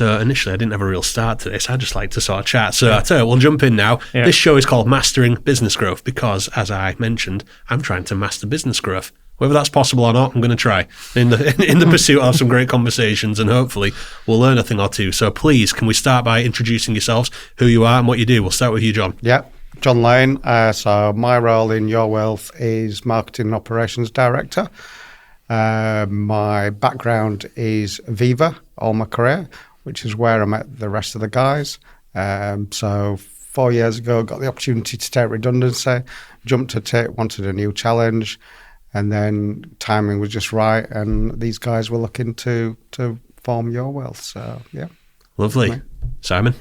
So initially I didn't have a real start to this. I just like to sort of chat. So I tell you, we'll jump in now. Yeah. This show is called Mastering Business Growth because, as I mentioned, I'm trying to master business growth. Whether that's possible or not, I'm going to try. In the pursuit of some great conversations, and hopefully we'll learn a thing or two. So please, can we start by introducing yourselves, who you are and what you do? We'll start with you, John. Yeah, John Lane. So my role in YourWealth is Marketing and Operations Director. My background is Viva all my career, which is where I met the rest of the guys. So 4 years ago, got the opportunity to take redundancy, jumped at it, wanted a new challenge. And then timing was just right, and these guys were looking to form YourWealth. So, yeah. Lovely. Simon?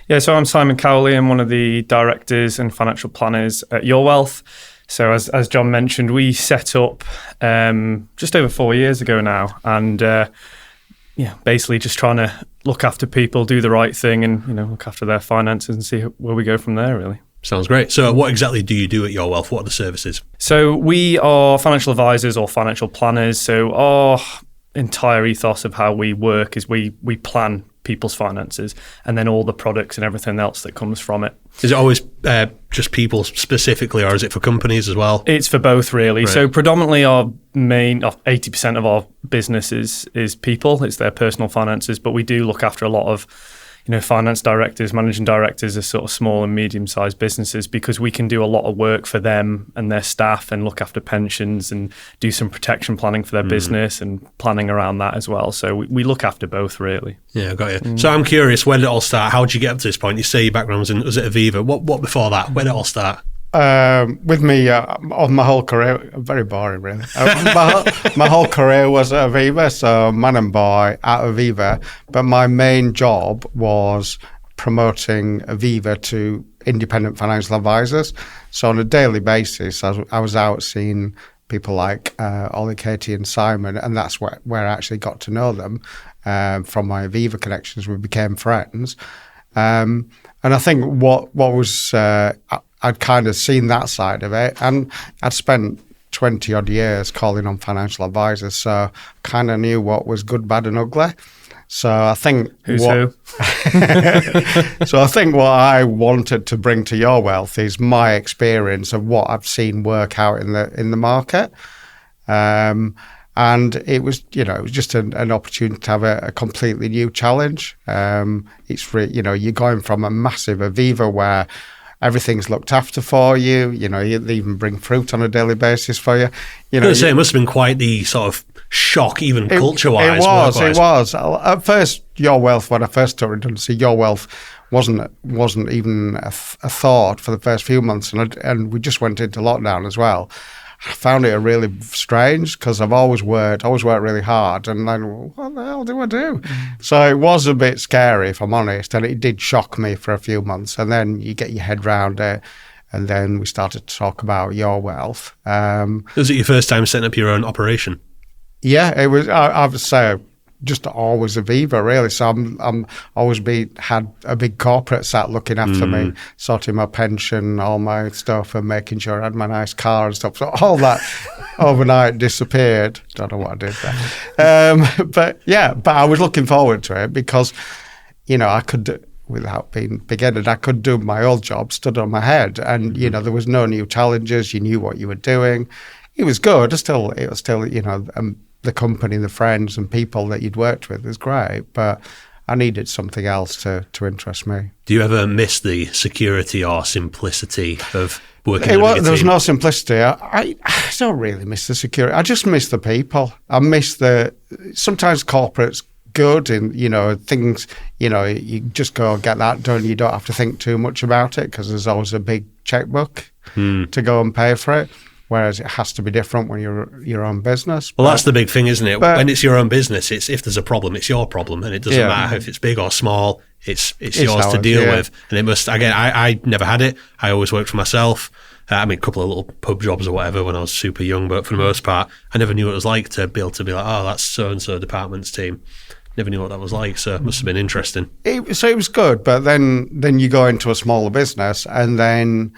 Yeah, so I'm Simon Cowley. I'm one of the directors and financial planners at YourWealth. So as John mentioned, we set up just over 4 years ago now, and basically just trying to look after people, do the right thing, and look after their finances and see where we go from there, really. Sounds great. So what exactly do you do at YourWealth? What are the services? So we are financial advisors or financial planners. So our entire ethos of how we work is we plan people's finances and then all the products and everything else that comes from it. Is it always just people specifically, or is it for companies as well? It's for both, really. Right. So predominantly our main, 80% of our business is people. It's their personal finances, but we do look after a lot of finance directors, managing directors of sort of small and medium-sized businesses, because we can do a lot of work for them and their staff and look after pensions and do some protection planning for their business and planning around that as well. So we look after both, really. Yeah, got you. So I'm curious, where did it all start? How did you get up to this point? You say your background was at Aviva. What before that? Where did it all start? With me, on my whole career, very boring, really. My whole career was at Aviva, so man and boy at Aviva. But my main job was promoting Aviva to independent financial advisors. So on a daily basis, I was out seeing people like Ollie, Katie and Simon, and that's where I actually got to know them. From my Aviva connections, we became friends. And I think what was... I'd kind of seen that side of it, and I'd spent 20 odd years calling on financial advisors, so kind of knew what was good, bad and ugly. So I think who? So I think what I wanted to bring to YourWealth is my experience of what I've seen work out in the market. And it was, it was just an opportunity to have a completely new challenge. It's you're going from a massive Aviva where everything's looked after for you. They even bring fruit on a daily basis for you. I was say it must have been quite the sort of shock, even culture-wise. It was. At first, YourWealth, when I first took redundancy, YourWealth wasn't even a thought for the first few months, and we just went into lockdown as well. I found it really strange because I've always worked really hard, and then what the hell do I do? So it was a bit scary, if I'm honest, and it did shock me for a few months, and then you get your head around it, and then we started to talk about YourWealth. Was it your first time setting up your own operation? Yeah, it was. I would say just always Aviva, really. So I'm always had a big corporate sat looking after me, sorting my pension, all my stuff, and making sure I had my nice car and stuff. So all that overnight disappeared. Don't know what I did there. But I was looking forward to it because, I could, without being big-headed, I could do my old job, stood on my head, and there was no new challenges. You knew what you were doing. It was good. It was still, the company, the friends and people that you'd worked with was great, but I needed something else to interest me. Do you ever miss the security or simplicity of working in a bigger team? There was no simplicity. I don't really miss the security. I just miss the people. I miss sometimes corporate's good in, things, you just go get that done. You don't have to think too much about it because there's always a big checkbook to go and pay for it. Whereas it has to be different when you're your own business. Well, that's the big thing, isn't it? When it's your own business, it's if there's a problem, it's your problem, and it doesn't matter if it's big or small. It's yours to deal with, and it must. Again, I never had it. I always worked for myself. A couple of little pub jobs or whatever when I was super young, but for the most part, I never knew what it was like to be able to be like, oh, that's so and so department's team. Never knew what that was like, so it must have been interesting. So it was good, but then you go into a smaller business, and then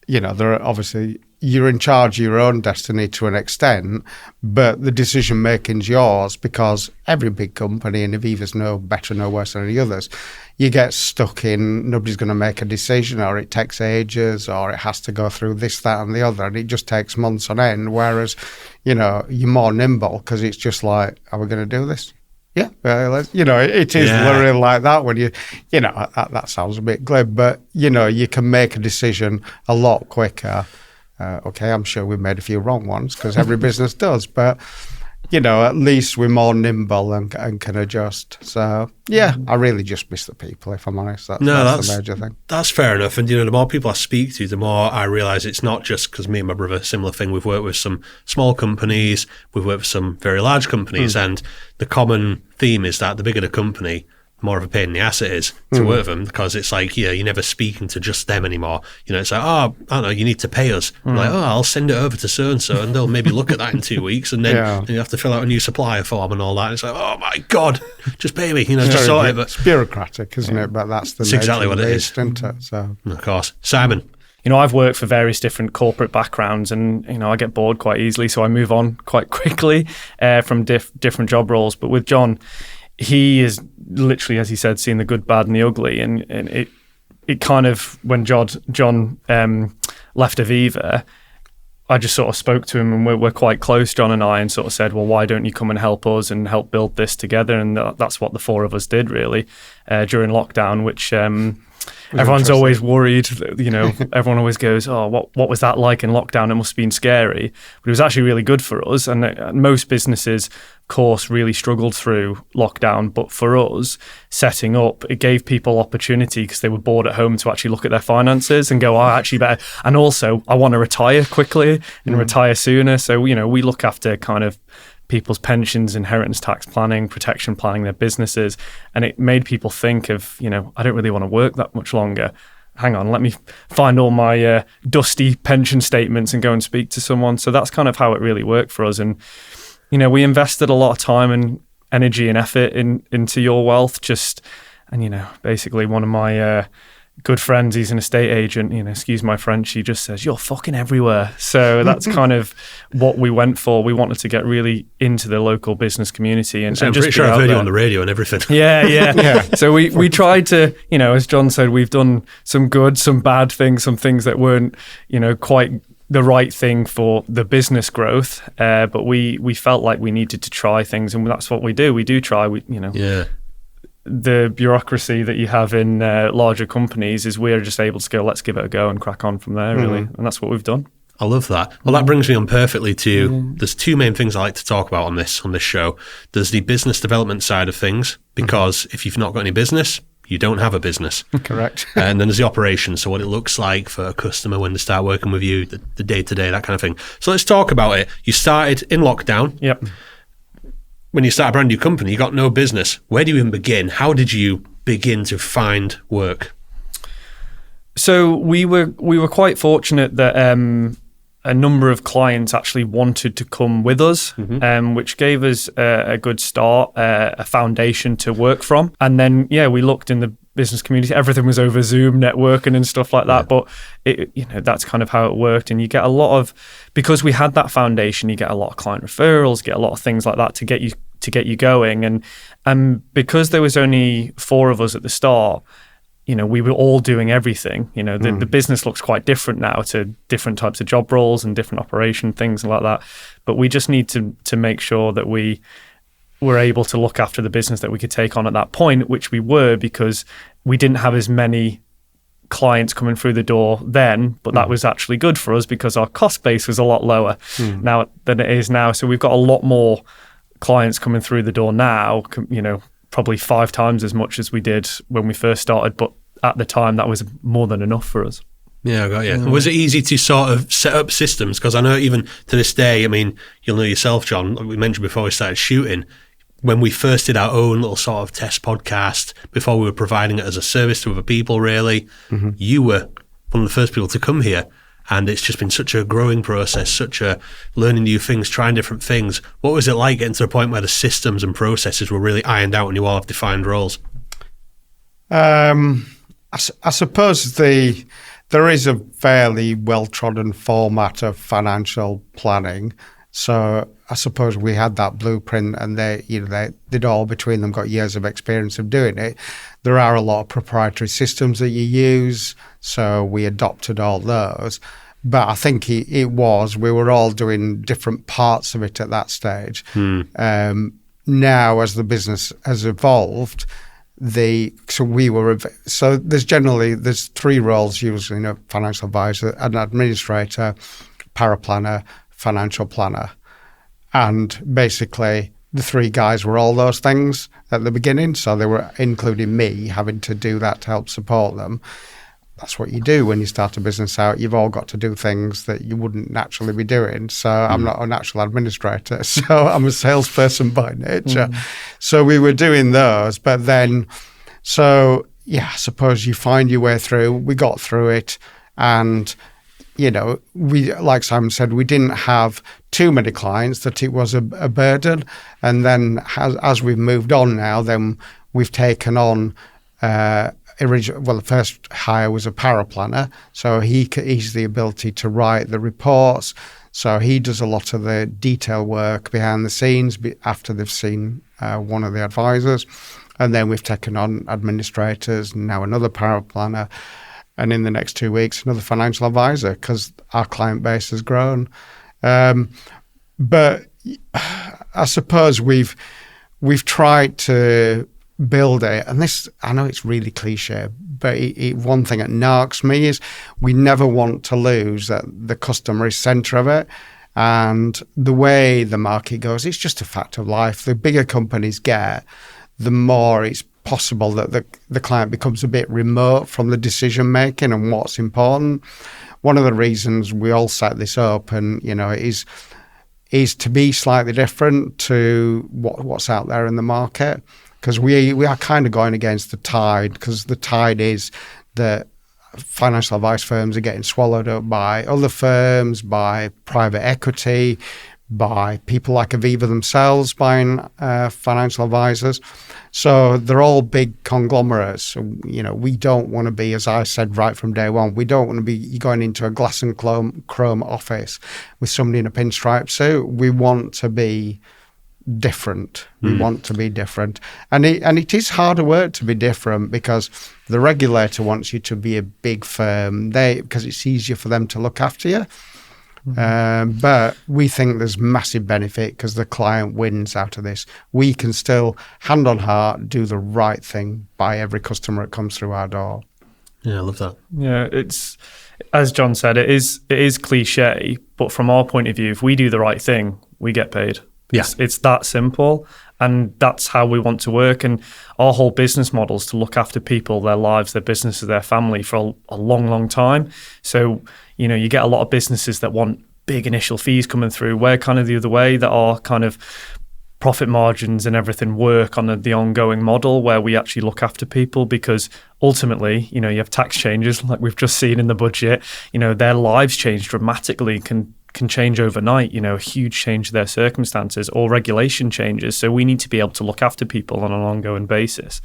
there are obviously you're in charge of your own destiny to an extent, but the decision making's yours, because every big company, and Aviva's no better, no worse than any others, you get stuck in, nobody's going to make a decision, or it takes ages, or it has to go through this, that and the other, and it just takes months on end, whereas, you're more nimble, because it's just like, are we going to do this? Yeah, it is literally like that when that sounds a bit glib, but, you can make a decision a lot quicker. Okay, I'm sure we've made a few wrong ones, because every business does, but, at least we're more nimble and can adjust. So, I really just miss the people, if I'm honest. That's the major thing. That's fair enough. And, the more people I speak to, the more I realise it's not just because me and my brother, similar thing, we've worked with some small companies, we've worked with some very large companies, and the common theme is that the bigger the company, more of a pain in the ass it is to work with them, because it's like, you're never speaking to just them anymore. It's like, I don't know, you need to pay us. Like, I'll send it over to so-and-so, and they'll maybe look at that in 2 weeks, and then you have to fill out a new supplier form and all that. And it's like, oh my God, just pay me, just sort it. It's bureaucratic, isn't it? But that's exactly what it is. Isn't it? So. Of course. Simon? I've worked for various different corporate backgrounds, and, I get bored quite easily, so I move on quite quickly from different job roles. But with John, he is literally, as he said, seeing the good, bad, and the ugly. And it kind of, when John left Aviva, I just sort of spoke to him, and we're quite close, John and I, and sort of said, well, why don't you come and help us and help build this together? And that's what the four of us did, really, during lockdown, which everyone's always worried. Everyone always goes, oh, what was that like in lockdown? It must have been scary. But it was actually really good for us. And most businesses, of course, really struggled through lockdown. But for us, setting up, it gave people opportunity, because they were bored at home, to actually look at their finances and go, I actually better. And also, I want to retire quickly and retire sooner. So, we look after kind of people's pensions, inheritance tax planning, protection planning, their businesses. And it made people think of, I don't really want to work that much longer. Hang on, let me find all my dusty pension statements and go and speak to someone. So that's kind of how it really worked for us. And, we invested a lot of time and energy and effort into YourWealth, and, basically one of my good friends, he's an estate agent, excuse my French, he just says, you're fucking everywhere. So that's kind of what we went for. We wanted to get really into the local business community. And I'm pretty sure I've heard you on the radio and everything. Yeah. So we tried to, as John said, we've done some good, some bad things, some things that weren't, quite the right thing for the business growth. But we felt like we needed to try things, and that's what we do. We do try, the bureaucracy that you have in larger companies is we're just able to go, let's give it a go and crack on from there, really. And that's what we've done. I love that. Well, that brings me on perfectly to, there's two main things I like to talk about on this show. There's the business development side of things, because if you've not got any business, you don't have a business. Correct. And then there's the operations, so what it looks like for a customer when they start working with you, the day-to-day, that kind of thing. So let's talk about it. You started in lockdown. Yep. When you start a brand new company, you got no business. Where do you even begin? How did you begin to find work? So we were quite fortunate that a number of clients actually wanted to come with us, which gave us a good start, a foundation to work from. And then, we looked in the business community. Everything was over Zoom, networking and stuff like that. But that's kind of how it worked. And you get a lot of, because we had that foundation, you get a lot of client referrals, get a lot of things like that to get you going. And because there was only four of us at the start, we were all doing everything. The business looks quite different now to different types of job roles and different operation things like that. But we just need to make sure that we were able to look after the business that we could take on at that point, which we were, because we didn't have as many clients coming through the door then, but that was actually good for us because our cost base was a lot lower now than it is now. So we've got a lot more clients coming through the door now, probably 5 times as much as we did when we first started, but at the time that was more than enough for us. Yeah, I got you. Was it easy to sort of set up systems? Because I know even to this day, you'll know yourself, John, like we mentioned before we started shooting, when we first did our own little sort of test podcast, before we were providing it as a service to other people, really, you were one of the first people to come here. And it's just been such a growing process, such a learning new things, trying different things. What was it like getting to the point where the systems and processes were really ironed out and you all have defined roles? I suppose the there is a fairly well-trodden format of financial planning. So I suppose we had that blueprint, and they'd all between them got years of experience of doing it. There are a lot of proprietary systems that you use, so we adopted all those. But I think we were all doing different parts of it at that stage. Now, as the business has evolved, there's 3 roles usually: a financial advisor, an administrator, paraplanner, financial planner. And basically the 3 guys were all those things at the beginning, so they were including me having to do that to help support them. That's what you do when you start a business out. You've all got to do things that you wouldn't naturally be doing. So I'm not a natural administrator, so I'm a salesperson by nature. So we were doing those, but then, I suppose you find your way through. We got through it, and we, like Simon said, we didn't have too many clients that it was a burden. And then as we've moved on now, then we've taken on the first hire was a paraplanner, so he's the ability to write the reports. So he does a lot of the detail work behind the scenes after they've seen one of the advisors. And then we've taken on administrators, and now another paraplanner, and in the next 2 weeks, another financial advisor, because our client base has grown. But I suppose we've tried to build it, and this, I know it's really cliche, but one thing that narks me is we never want to lose that the customer is centre of it. And the way the market goes, it's just a fact of life. The bigger companies get, the more it's possible that the client becomes a bit remote from the decision making and what's important. One of the reasons we all set this up, and is to be slightly different to what's out there in the market, because we are kind of going against the tide, because the tide is that financial advice firms are getting swallowed up by other firms, by private equity, by people like Aviva themselves buying financial advisors. So they're all big conglomerates. We don't want to be, as I said right from day one, we don't want to be going into a glass and chrome office with somebody in a pinstripe suit. We want to be different. We want to be different. And it is harder work to be different, because the regulator wants you to be a big firm, because it's easier for them to look after you. But we think there's massive benefit, because the client wins out of this. We can still, hand on heart, do the right thing by every customer that comes through our door. Yeah, I love that. Yeah, it's, as John said, it is cliche, but from our point of view, if we do the right thing, we get paid. Yeah. It's that simple, and that's how we want to work. And our whole business model is to look after people, their lives, their businesses, their family for a long, long time. So, you get a lot of businesses that want big initial fees coming through. We're kind of the other way, that our kind of profit margins and everything work on the ongoing model, where we actually look after people, because ultimately, you have tax changes like we've just seen in the budget. Their lives change dramatically, can change overnight, a huge change to their circumstances, or regulation changes. So we need to be able to look after people on an ongoing basis,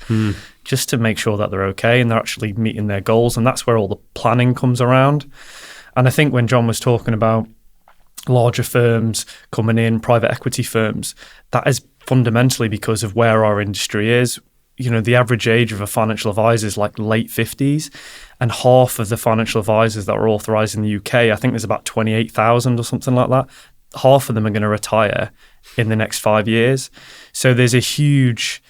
just to make sure that they're okay and they're actually meeting their goals. And that's where all the planning comes around. And I think when John was talking about larger firms coming in, private equity firms, that is fundamentally because of where our industry is. The average age of a financial advisor is like late 50s, and half of the financial advisors that are authorised in the UK, I think there's about 28,000 or something like that, half of them are going to retire in the next 5 years. So there's a huge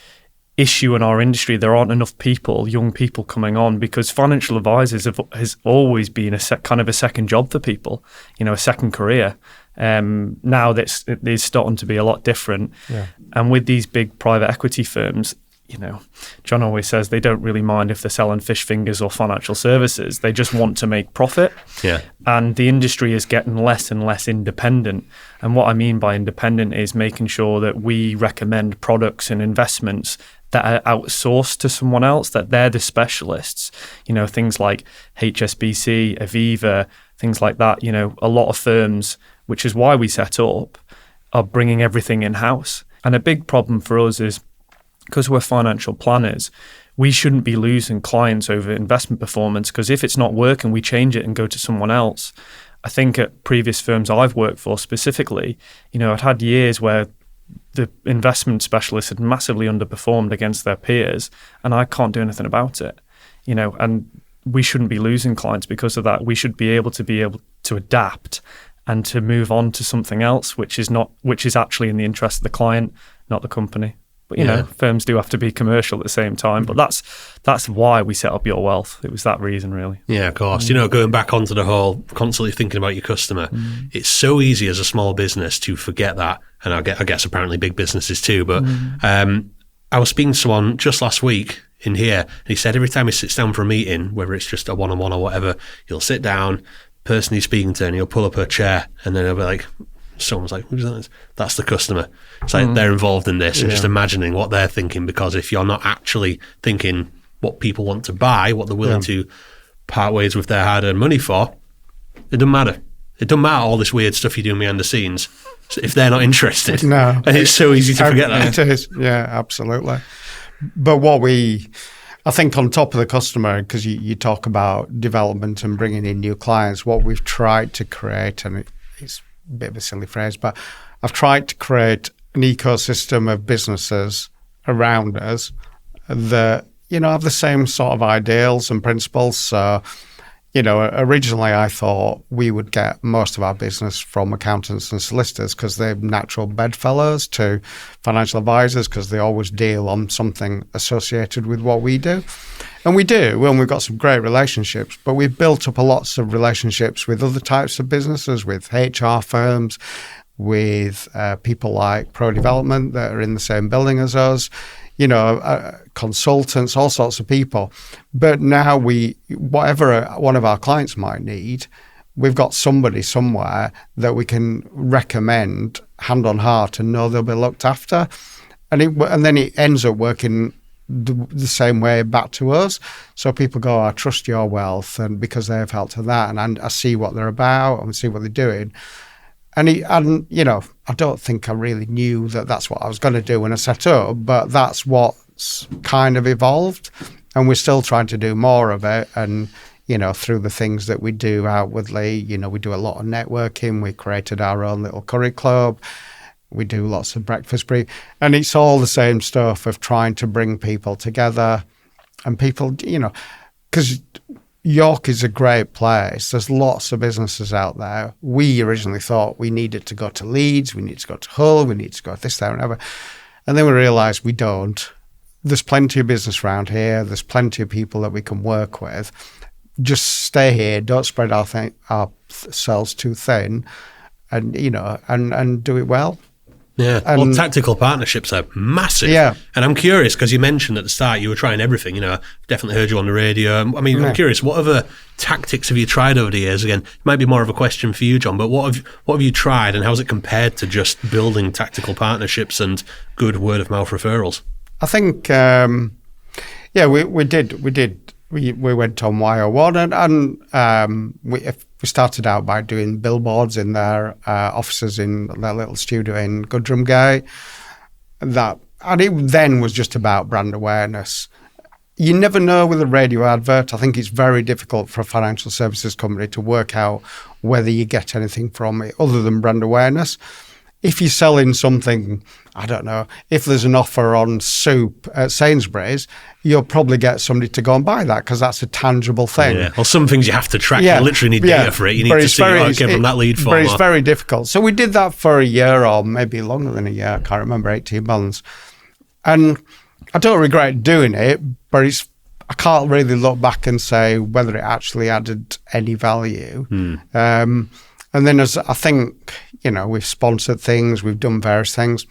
issue in our industry. There aren't enough people, young people coming on, because financial advisors has always been a second job for people, a second career. Now it is starting to be a lot different. Yeah. And with these big private equity firms, John always says they don't really mind if they're selling fish fingers or financial services. They just want to make profit. Yeah. And the industry is getting less and less independent. And what I mean by independent is making sure that we recommend products and investments that are outsourced to someone else, that they're the specialists. Things like HSBC, Aviva, things like that. A lot of firms, which is why we set up, are bringing everything in-house. And a big problem for us is, because we're financial planners, we shouldn't be losing clients over investment performance, because if it's not working, we change it and go to someone else. I think at previous firms I've worked for specifically, I'd had years where the investment specialists had massively underperformed against their peers, and I can't do anything about it, and we shouldn't be losing clients because of that. We should be able to adapt and to move on to something else, which is actually in the interest of the client, not the company. But firms do have to be commercial at the same time. But that's why we set up YourWealth. It was that reason, really. Yeah, of course. Going back onto the whole constantly thinking about your customer, it's so easy as a small business to forget that. And I guess apparently big businesses too. But I was speaking to someone just last week in here, and he said every time he sits down for a meeting, whether it's just a one-on-one or whatever, he'll sit down, person he's speaking to, and he'll pull up a chair, and then he'll be like, someone's like, who's that? That's the customer. It's like they're involved in this, and just imagining what they're thinking, because if you're not actually thinking what people want to buy, what they're willing to part ways with their hard-earned money for, it doesn't matter. It doesn't matter all this weird stuff you're doing behind the scenes if they're not interested. No. And it's so easy to forget that. It is, yeah, absolutely. But I think on top of the customer, because you talk about development and bringing in new clients, what we've tried to create, and it's a bit of a silly phrase, but I've tried to create an ecosystem of businesses around us that, have the same sort of ideals and principles. So, originally I thought we would get most of our business from accountants and solicitors because they're natural bedfellows to financial advisors, because they always deal on something associated with what we do. And we do, and we've got some great relationships, but we've built up lots of relationships with other types of businesses, with HR firms, with people like Pro Development that are in the same building as us, consultants, all sorts of people. But now whatever one of our clients might need, we've got somebody somewhere that we can recommend hand on heart and know they'll be looked after. And then it ends up working the same way back to us. So people go, I trust YourWealth, and because they've helped with that, and I see what they're about and see what they're doing. And I don't think I really knew that that's what I was going to do when I set up, but that's what's kind of evolved, and we're still trying to do more of it. And through the things that we do outwardly, we do a lot of networking. We created our own little curry club. We do lots of breakfast brief, and it's all the same stuff of trying to bring people together, and people, because York is a great place. There's lots of businesses out there. We originally thought we needed to go to Leeds, we need to go to Hull, we need to go to this, there, and ever. And then we realised we don't. There's plenty of business around here. There's plenty of people that we can work with. Just stay here. Don't spread ourselves too thin, and and do it well. Yeah, tactical partnerships are massive. Yeah. And I'm curious, because you mentioned at the start you were trying everything. I've definitely heard you on the radio. I mean, I'm curious, what other tactics have you tried over the years? Again, it might be more of a question for you, John, but what have you tried, and how's it compared to just building tactical partnerships and good word-of-mouth referrals? I think, we did. We went on YO1, and we started out by doing billboards in their offices in their little studio in Goodrum Gate. And it then was just about brand awareness. You never know with a radio advert. I think it's very difficult for a financial services company to work out whether you get anything from it other than brand awareness. If you're selling something, I don't know, if there's an offer on soup at Sainsbury's, you'll probably get somebody to go and buy that because that's a tangible thing. Yeah. Well, some things you have to track. You literally need data for it. You need to see give them that lead form. But it's very difficult. So we did that for a year, or maybe longer than a year. I can't remember, 18 months. And I don't regret doing it, but I can't really look back and say whether it actually added any value. And then as I think, we've sponsored things, we've done various things,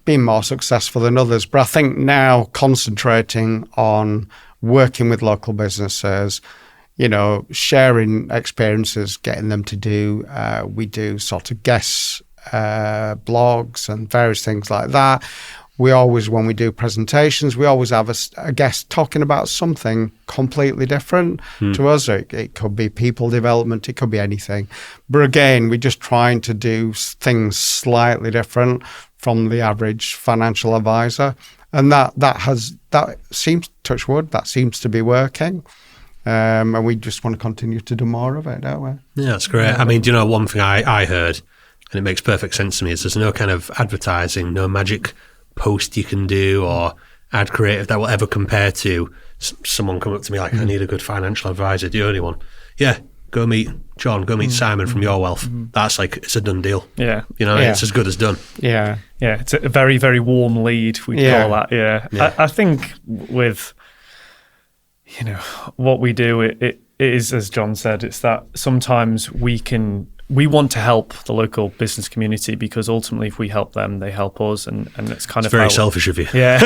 been more successful than others. But I think now concentrating on working with local businesses, sharing experiences, getting them to do, we do sort of guest blogs and various things like that. We always, when we do presentations, we always have a guest talking about something completely different to us. It could be people development, it could be anything. But again, we're just trying to do things slightly different from the average financial advisor. And that seems, touch wood, that seems to be working. And we just want to continue to do more of it, don't we? Yeah, that's great. I mean, do you know, one thing I heard, and it makes perfect sense to me, is there's no kind of advertising, no magic post you can do or ad creative that will ever compare to someone coming up to me like, I need a good financial advisor. Do you own one? Yeah, go meet John, go meet Simon from YourWealth. That's like, it's a done deal. Yeah. You know, it's as good as done. Yeah. Yeah, it's a very, very warm lead, we call that. Yeah. I think with, you know, what we do, it is, as John said, it's that sometimes we want to help the local business community, because ultimately if we help them, they help us, and it's kind of very selfish of you. Yeah.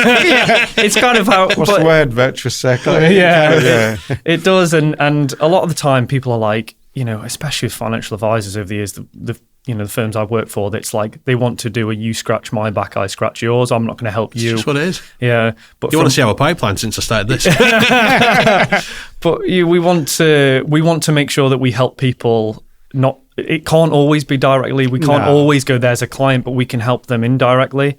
It's kind of how... What's the word? Virtuous circle? Yeah. It does, and a lot of the time people are like, you know, especially with financial advisors over the years, the firms I've worked for, that's like they want to do a you scratch my back, I scratch yours. I'm not going to help you. That's what it is. Yeah. But you want to see our pipeline since I started this. But we want to make sure that we help people. It can't always be directly. We can't always go, there's a client, but we can help them indirectly.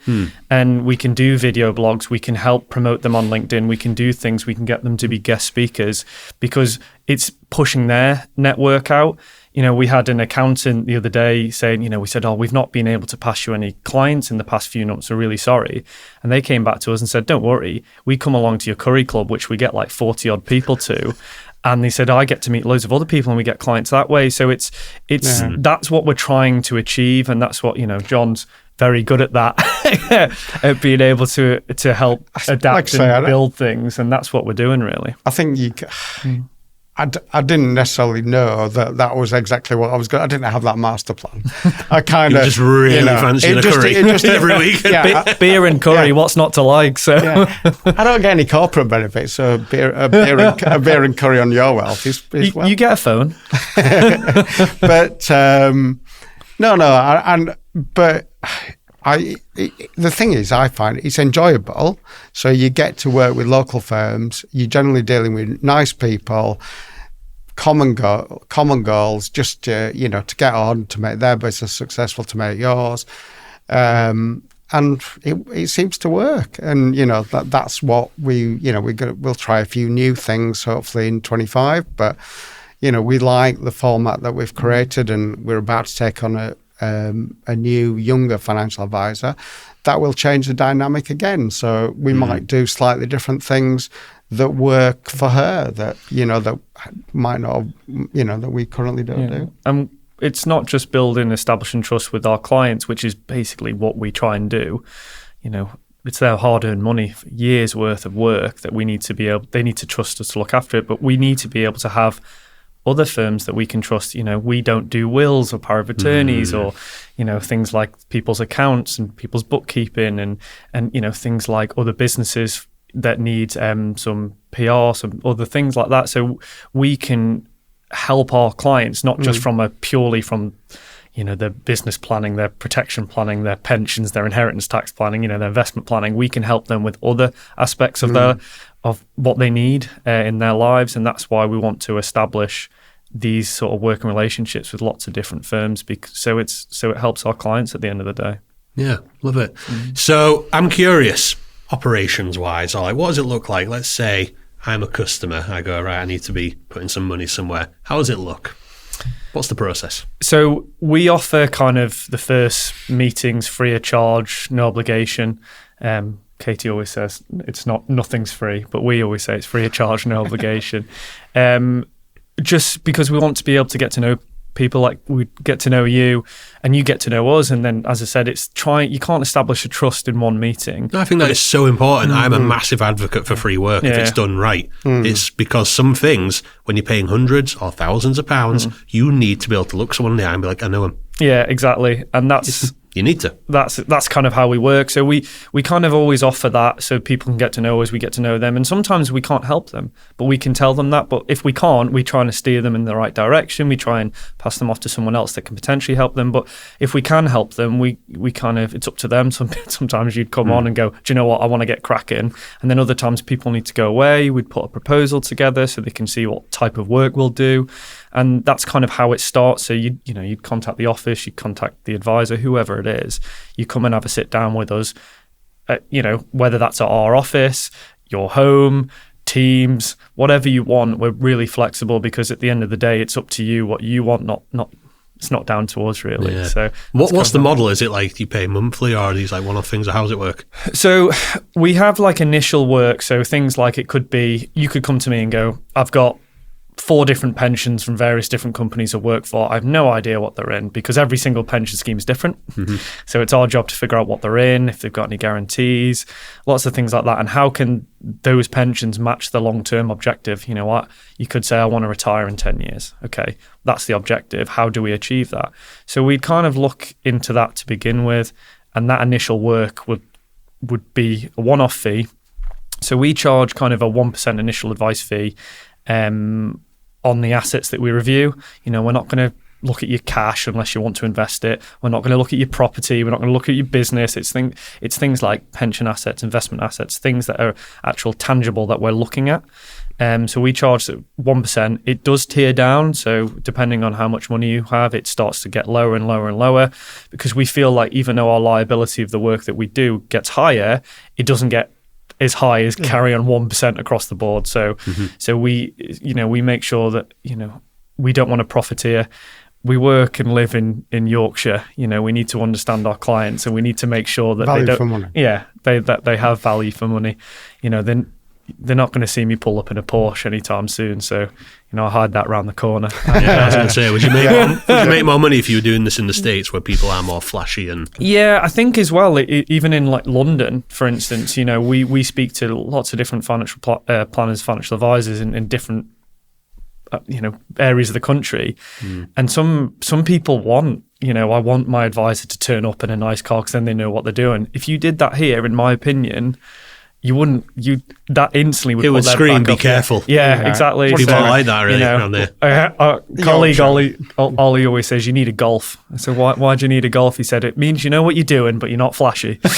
And we can do video blogs. We can help promote them on LinkedIn. We can do things. We can get them to be guest speakers, because it's pushing their network out. You know, we had an accountant the other day saying, you know, we said, we've not been able to pass you any clients in the past few months. We're really sorry. And they came back to us and said, don't worry. We come along to your curry club, which we get like 40 odd people to. And they said, I get to meet loads of other people and we get clients that way. So it's that's what we're trying to achieve. And that's what, you know, John's very good at that, at being able to help adapt and build things. And that's what we're doing, really. I think I didn't necessarily know that was exactly what I was going. I didn't have that master plan. I kind of just really fancied a curry every week. Beer and curry. What's not to like? So I don't get any corporate benefits. So a beer and curry on YourWealth is well. You get a phone, but the thing is, I find it's enjoyable. So you get to work with local firms. You're generally dealing with nice people, common goals, just to get on, to make their business successful, to make yours. And it seems to work. And that's what we'll try a few new things hopefully in 25. But we like the format that we've created, and we're about to take on a new, younger financial advisor. That will change the dynamic again. So we might do slightly different things that work for her, that that might not, that we currently don't do. And it's not just building, establishing trust with our clients, which is basically what we try and do. It's their hard-earned money, years worth of work that we need to be able. They need to trust us to look after it, but we need to be able to have other firms that we can trust. We don't do wills or power of attorneys or, things like people's accounts and people's bookkeeping and things like other businesses that need some PR, some other things like that. So we can help our clients, not just from their business planning, their protection planning, their pensions, their inheritance tax planning, their investment planning. We can help them with other aspects of what they need in their lives. And that's why we want to establish these sort of working relationships with lots of different firms, so it helps our clients at the end of the day. Yeah, love it. So I'm curious, operations wise, what does it look like? Let's say I'm a customer. I go, right, I need to be putting some money somewhere. How does it look? What's the process? So we offer kind of the first meetings free of charge, no obligation. Katie always says nothing's free, but we always say it's free of charge, no obligation. Just because we want to be able to get to know people, like we get to know you and you get to know us. And then, as I said, you can't establish a trust in one meeting. No, I think that is so important. I'm a massive advocate for free work if it's done right. It's because some things, when you're paying hundreds or thousands of pounds, you need to be able to look someone in the eye and be like, I know him. Yeah, exactly. And that's... You need to. That's kind of how we work. So we kind of always offer that so people can get to know us, we get to know them. And sometimes we can't help them, but we can tell them that. But if we can't, we try and steer them in the right direction. We try and pass them off to someone else that can potentially help them. But if we can help them, we kind of, it's up to them. Sometimes you'd come on and go, do you know what, I want to get cracking. And then other times people need to go away. We'd put a proposal together so they can see what type of work we'll do. And that's kind of how it starts. So you'd contact the office, you'd contact the advisor, whoever it is. You come and have a sit down with us. whether that's at our office, your home, Teams, whatever you want. We're really flexible because at the end of the day, it's up to you what you want, not it's not down to us really. Yeah. So what's the model? Is it like, do you pay monthly, or are these like one-off things, or how does it work? So we have like initial work. So things like, it could be, you could come to me and go, I've got 4 different pensions from various different companies I work for. I have no idea what they're in, because every single pension scheme is different. So it's our job to figure out what they're in, if they've got any guarantees, lots of things like that. And how can those pensions match the long-term objective? You know what? You could say, I want to retire in 10 years. Okay, that's the objective. How do we achieve that? So we'd kind of look into that to begin with. And that initial work would be a one-off fee. So we charge kind of a 1% initial advice fee on the assets that we review. We're not going to look at your cash unless you want to invest it. We're not going to look at your property. We're not going to look at your business. It's things like pension assets, investment assets, things that are actual tangible that we're looking at. So we charge 1%. It does tier down. So depending on how much money you have, it starts to get lower and lower and lower, because we feel like even though our liability of the work that we do gets higher, it doesn't get as high as carry on 1% across the board. So so we make sure that we don't want to profiteer. We work and live in Yorkshire. We need to understand our clients, and we need to make sure that value for money. They have value for money. They're not going to see me pull up in a Porsche anytime soon. So, I hide that around the corner. I was going to say, would you make more money if you were doing this in the States, where people are more flashy? And yeah, I think as well, even in like London, for instance, we speak to lots of different financial planners, financial advisors in different areas of the country. And some people want, I want my advisor to turn up in a nice car because then they know what they're doing. If you did that here, in my opinion, that instantly would scream, be careful. Yeah, exactly. People don't like that really around there. Our colleague Ollie always says, you need a Golf. So why do you need a Golf? He said, it means you know what you're doing, but you're not flashy. So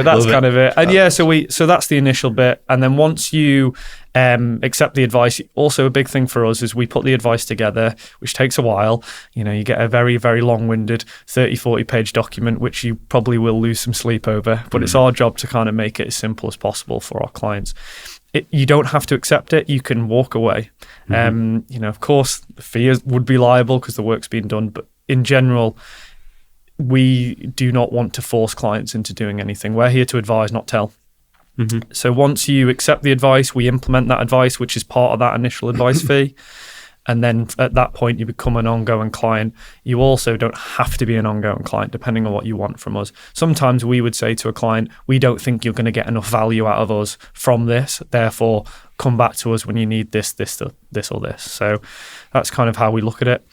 that's kind of it. And so that's the initial bit. And then once you accept the advice, also a big thing for us is we put the advice together, which takes a while. You get a very, very long-winded 30-40 page document, which you probably will lose some sleep over, but it's our job to kind of make it as simple as possible for our clients. You don't have to accept it. You can walk away. Of course, the fee would be liable because the work's been done, but in general, we do not want to force clients into doing anything. We're here to advise, not tell. So once you accept the advice, we implement that advice, which is part of that initial advice fee. And then at that point, you become an ongoing client. You also don't have to be an ongoing client, depending on what you want from us. Sometimes we would say to a client, we don't think you're going to get enough value out of us from this. Therefore, come back to us when you need this or this. So that's kind of how we look at it.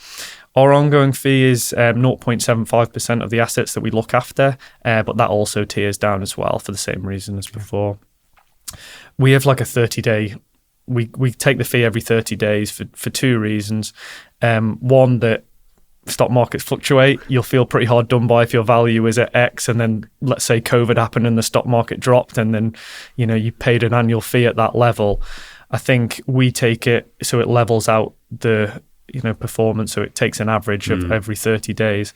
Our ongoing fee is 0.75% of the assets that we look after, but that also tiers down as well for the same reason as before. We have like a 30-day, we take the fee every 30 days for 2 reasons. One, that stock markets fluctuate. You'll feel pretty hard done by if your value is at X and then let's say COVID happened and the stock market dropped and then you paid an annual fee at that level. I think we take it so it levels out the performance, so it takes an average of every 30 days.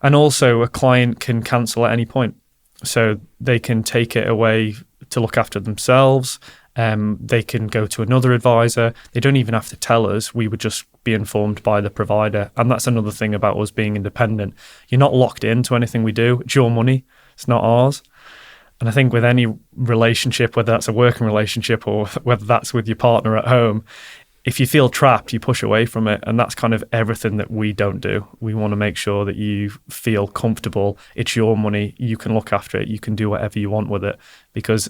And also a client can cancel at any point, so they can take it away to look after themselves. They can go to another advisor. They don't even have to tell us. We would just be informed by the provider. And that's another thing about us being independent. You're not locked into anything we do. It's your money. It's not ours. And I think with any relationship, whether that's a working relationship or whether that's with your partner at home, if you feel trapped, you push away from it. And that's kind of everything that we don't do. We want to make sure that you feel comfortable. It's your money. You can look after it. You can do whatever you want with it. Because,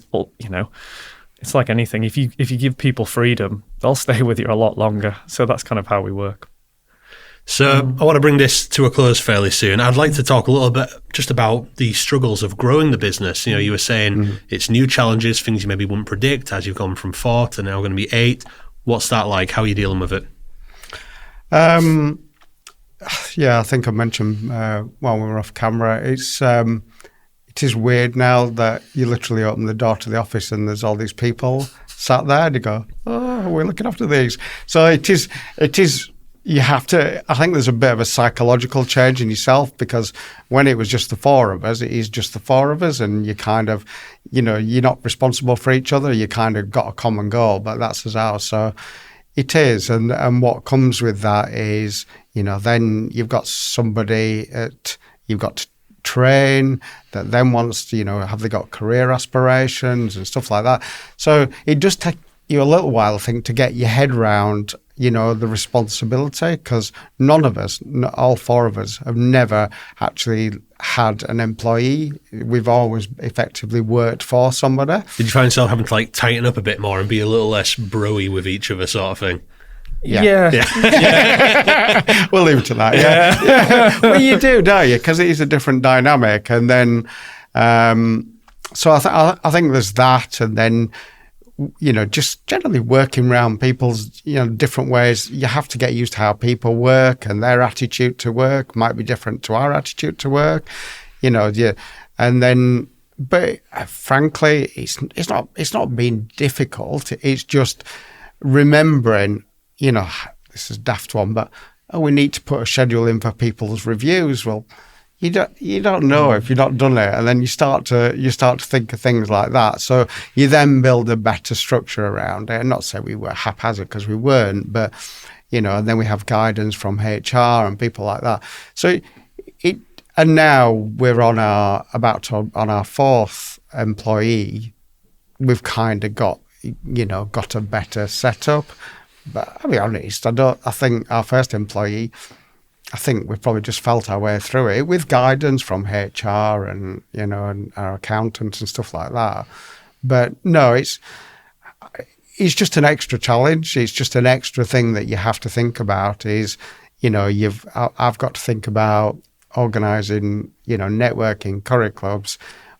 it's like anything. If you give people freedom, they'll stay with you a lot longer. So that's kind of how we work. So I want to bring this to a close fairly soon. I'd like to talk a little bit just about the struggles of growing the business. You were saying it's new challenges, things you maybe wouldn't predict as you've gone from 4 to now going to be 8. What's that like? How are you dealing with it? I think I mentioned while we were off camera, it is weird now that you literally open the door to the office and there's all these people sat there and you go, oh, we're looking after these. So it is you have to, I think there's a bit of a psychological change in yourself, because when it was just the four of us, it is just the four of us, and you kind of, you're not responsible for each other. You kind of got a common goal, but that's us ours. So it is. And what comes with that is, then you've got somebody you've got to train that then wants to, have they got career aspirations and stuff like that. So it does take you a little while, I think, to get your head round the responsibility, because none of us, all four of us, have never actually had an employee. We've always effectively worked for somebody. Did you find yourself having to tighten up a bit more and be a little less broy with each other, sort of thing? Yeah. We'll leave it to that. Yeah. Well, you do, don't you? Because it is a different dynamic. And then, so I think there's that. And then, just generally working around people's, different ways. You have to get used to how people work, and their attitude to work might be different to our attitude to work, and then, but frankly, it's not being difficult. It's just remembering, this is a daft one, but we need to put a schedule in for people's reviews. Well, you don't know if you've not done it, and then you start to think of things like that. So you then build a better structure around it. And not say we were haphazard, because we weren't, but and then we have guidance from HR and people like that. So and now we're on our fourth employee. We've kind of got a better setup. But I'll be honest, I think our first employee, I think we've probably just felt our way through it with guidance from HR and, and our accountants and stuff like that. But no, it's just an extra challenge. It's just an extra thing that you have to think about is, I've got to think about organising, networking, curry clubs,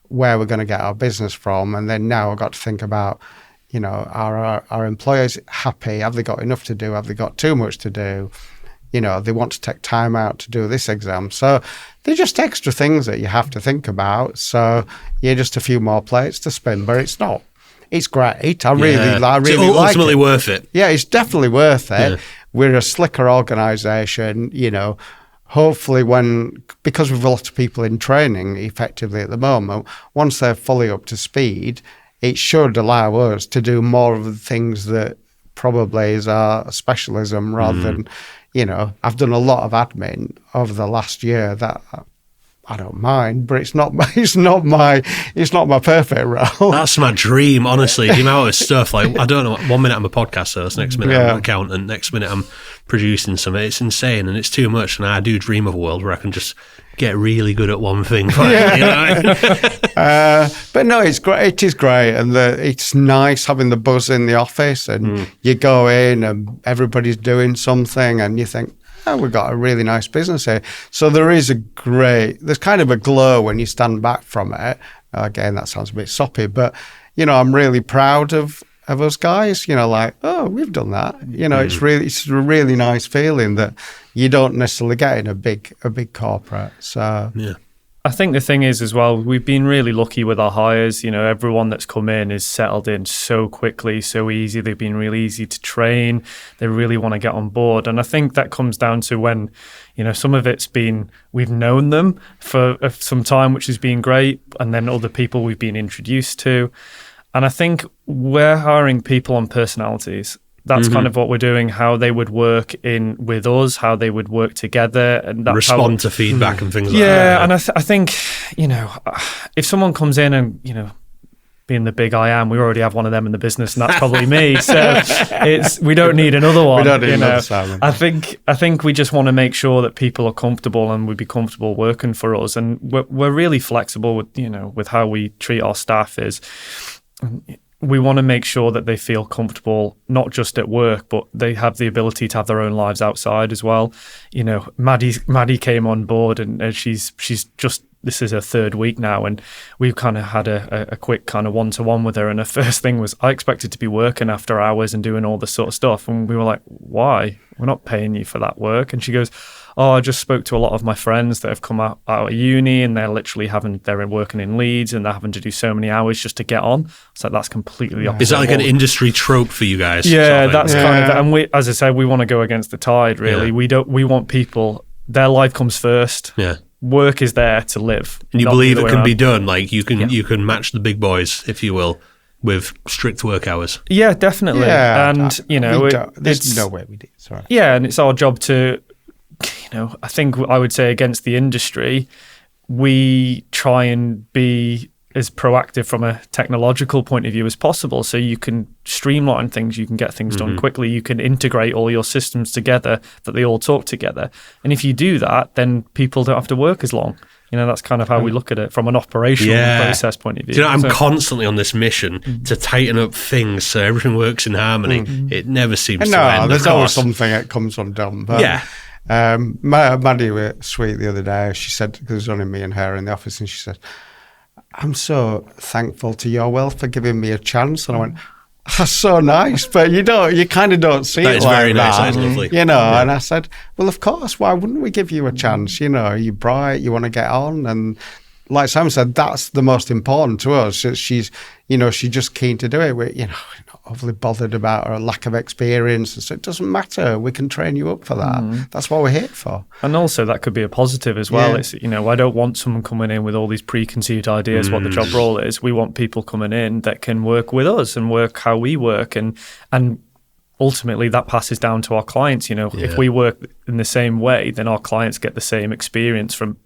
where we're going to get our business from. And then now I've got to think about, are our employers happy? Have they got enough to do? Have they got too much to do? They want to take time out to do this exam. So they're just extra things that you have to think about. So just a few more plates to spin, but it's not. It's great. I really like it. It's ultimately worth it. Yeah, it's definitely worth it. Yeah. We're a slicker organisation, hopefully because we've a lot of people in training effectively at the moment, once they're fully up to speed, it should allow us to do more of the things that probably is our specialism rather than, I've done a lot of admin over the last year that I don't mind, but it's not my perfect role. That's my dream, honestly. The amount of stuff, I don't know, 1 minute I'm a podcast host, next minute I'm an accountant, next minute I'm producing something. It's insane and it's too much. And I do dream of a world where I can just get really good at one thing. But no, it's great. It is great, and it's nice having the buzz in the office, and you go in and everybody's doing something, and you think, we've got a really nice business here. So there's kind of a glow when you stand back from it. Again, that sounds a bit soppy, but I'm really proud of us guys. We've done that. It's a really nice feeling that you don't necessarily get in a big corporate. So yeah. I think the thing is as well, we've been really lucky with our hires. Everyone that's come in is settled in so quickly, so easy. They've been really easy to train. They really want to get on board. And I think that comes down to when, some of it's been, we've known them for some time, which has been great. And then other people we've been introduced to. And I think we're hiring people on personalities. That's kind of what we're doing, how they would work with us, how they would work together. And that's respond to feedback and things like that. Yeah, and I think, if someone comes in and, being the big I am, we already have one of them in the business, and that's probably me. So we don't need another one. We don't need another Simon. I think we just want to make sure that people are comfortable and would be comfortable working for us. And we're really flexible with how we treat our staff we want to make sure that they feel comfortable, not just at work, but they have the ability to have their own lives outside as well. Maddie came on board, and she's just, this is her third week now, and we've kind of had a quick kind of one-to-one with her. And her first thing was, I expected to be working after hours and doing all this sort of stuff. And we were like, why? We're not paying you for that work. And she goes, I just spoke to a lot of my friends that have come out of uni and they're literally they're working in Leeds and they're having to do so many hours just to get on. So that's completely the opposite. Is that like an industry trope for you guys? Yeah, that's kind of, and we, as I said, we want to go against the tide, really. We want people, their life comes first. Yeah. Work is there to live. And you believe it can be done, like you can match the big boys, if you will, with strict work hours. Yeah, definitely. Yeah, and there's no way we do. Sorry. Yeah, and it's our job to, I think I would say against the industry, we try and be as proactive from a technological point of view as possible. So you can streamline things, you can get things done quickly, you can integrate all your systems together that they all talk together. And if you do that, then people don't have to work as long. That's kind of how we look at it from an operational process point of view. I'm constantly on this mission to tighten up things so everything works in harmony. It never seems to end. There's always something that comes undone. But, Maddie was sweet the other day. She said, because it was only me and her in the office, and she said, I'm so thankful to YourWealth for giving me a chance. And I went, that's so nice, but you kind of don't see that it is like very nice. that. That is lovely. And I said, well, of course, why wouldn't we give you a chance? You're bright, you want to get on. And like Sam said, that's the most important to us. She's just keen to do it. We're, not overly bothered about her lack of experience. And so it doesn't matter. We can train you up for that. That's what we're here for. And also that could be a positive as well. Yeah. It's, I don't want someone coming in with all these preconceived ideas what the job role is. We want people coming in that can work with us and work how we work. And ultimately that passes down to our clients. If we work in the same way, then our clients get the same experience from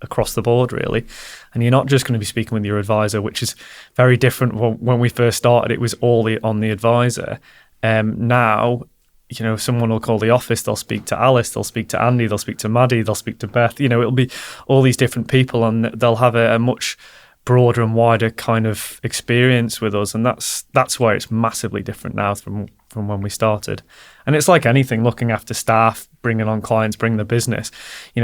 across the board, really. And you're not just going to be speaking with your advisor, which is very different. When we first started, it was all on the advisor. Now, someone will call the office, they'll speak to Alice, they'll speak to Andy, they'll speak to Maddie, they'll speak to Beth. It'll be all these different people, and they'll have a much broader and wider kind of experience with us. And that's where it's massively different now from when we started. And it's like anything, looking after staff, bringing on clients, bringing the business.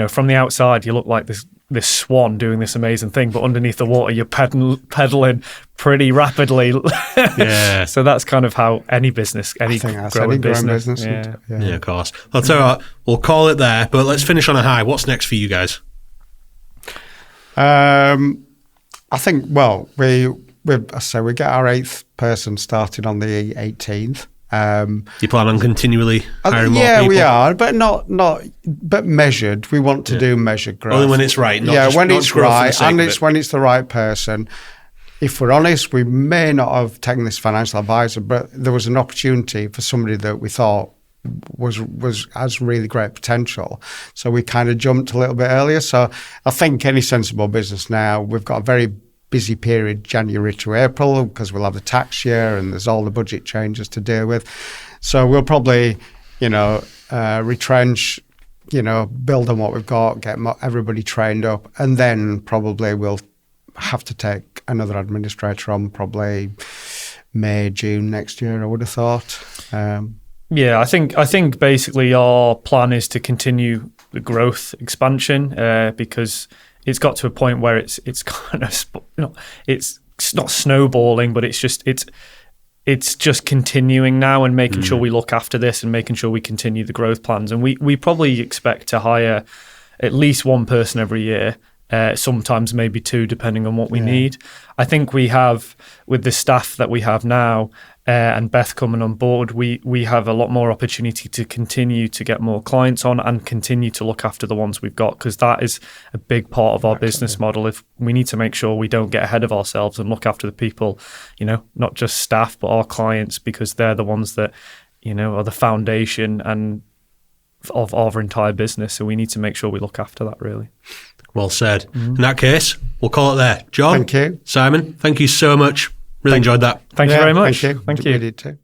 From the outside, you look like this swan doing this amazing thing, but underneath the water, you're pedaling pretty rapidly. Yeah. So that's kind of how any business, any growing business. Yeah, of course. I'll tell you what, we'll call it there, but let's finish on a high. What's next for you guys? I think, well, we get our 8th person started on the 18th. You plan on continually hiring more people? Yeah, we are, but measured. We want to do measured growth. Only when it's right. When it's right, and it's when it's the right person. If we're honest, we may not have taken this financial advisor, but there was an opportunity for somebody that we thought has really great potential. So we kind of jumped a little bit earlier. So I think any sensible business now, we've got a very busy period, January to April, because we'll have the tax year and there's all the budget changes to deal with. So we'll probably, retrench, build on what we've got, get everybody trained up, and then probably we'll have to take another administrator on probably May, June next year, I would have thought. Yeah, I think basically our plan is to continue the growth expansion because it's got to a point where it's kind of, it's not snowballing, but it's just continuing now and making sure we look after this and making sure we continue the growth plans. And we probably expect to hire at least one person every year, sometimes maybe 2, depending on what we need. I think we have, with the staff that we have now, and Beth coming on board, we have a lot more opportunity to continue to get more clients on and continue to look after the ones we've got, because that is a big part of our business model. If we need to make sure we don't get ahead of ourselves and look after the people, not just staff, but our clients, because they're the ones that, are the foundation and of our entire business. So we need to make sure we look after that, really. Well said. In that case, we'll call it there. John, thank you. Simon, thank you so much. Really enjoyed that. Thank you very much. Thank you. Thank you. We did too.